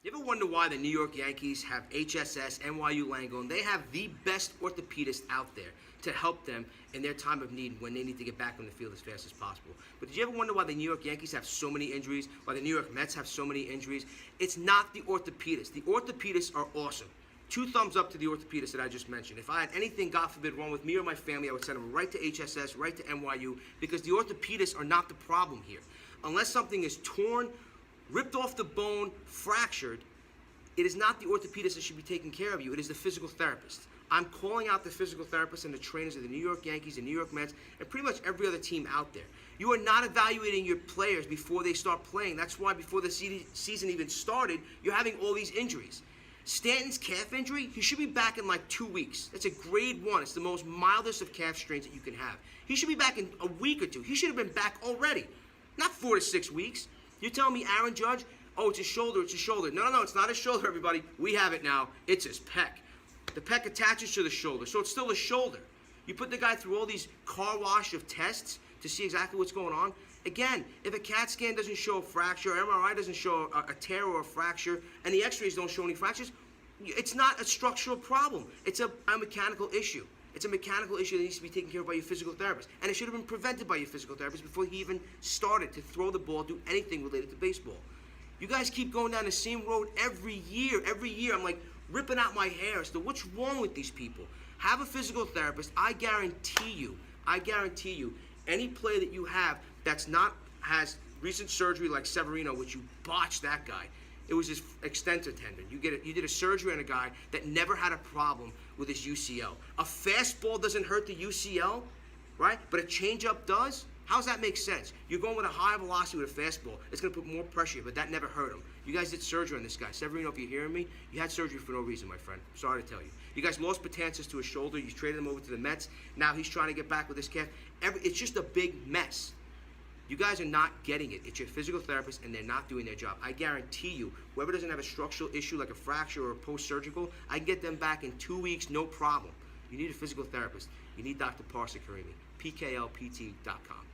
You ever wonder why the New York Yankees have HSS, NYU Langone? They have the best orthopedist out there to help them in their time of need when they need to get back on the field as fast as possible. But did you ever wonder why the New York Yankees have so many injuries, why the New York Mets have so many injuries? It's not the orthopedists. The orthopedists are awesome. 2 thumbs up to the orthopedist that I just mentioned. If I had anything, God forbid, wrong with me or my family, I would send them right to HSS, right to NYU, because the orthopedists are not the problem here. Unless something is torn, ripped off the bone, fractured, it is not the orthopedist that should be taking care of you. It is the physical therapist. I'm calling out the physical therapists and the trainers of the New York Yankees, the New York Mets, and pretty much every other team out there. You are not evaluating your players before they start playing. That's why before the season even started, you're having all these injuries. Stanton's calf injury, he should be back in like 2 weeks. That's a grade 1. It's the most mildest of calf strains that you can have. He should be back in a week or 2. He should have been back already, not 4 to 6 weeks. You're telling me Aaron Judge, oh, it's his shoulder, it's his shoulder. No, it's not his shoulder, everybody. We have it now. It's his pec. The pec attaches to the shoulder, so it's still a shoulder. You put the guy through all these car wash of tests to see exactly what's going on. Again, if a CAT scan doesn't show a fracture, MRI doesn't show a tear or a fracture, and the x-rays don't show any fractures, it's not a structural problem. It's a mechanical issue. It's a mechanical issue that needs to be taken care of by your physical therapist. And it should have been prevented by your physical therapist before he even started to throw the ball, do anything related to baseball. You guys keep going down the same road every year. Every year, I'm like ripping out my hair as to what's wrong with these people. Have a physical therapist. I guarantee you, any player that you have that's not has recent surgery like Severino, which you botched that guy. It was his extensor tendon. You did a surgery on a guy that never had a problem with his UCL. A fastball doesn't hurt the UCL, right? But a changeup does? How does that make sense? You're going with a high velocity with a fastball. It's going to put more pressure, but that never hurt him. You guys did surgery on this guy. Severino, if you're hearing me, you had surgery for no reason, my friend. Sorry to tell you. You guys lost Betances to his shoulder. You traded him over to the Mets. Now he's trying to get back with his calf. It's just a big mess. You guys are not getting it. It's your physical therapist, and they're not doing their job. I guarantee you, whoever doesn't have a structural issue like a fracture or a post-surgical, I can get them back in 2 weeks, no problem. You need a physical therapist. You need Dr. Parsa Karimi. PKLPT.com.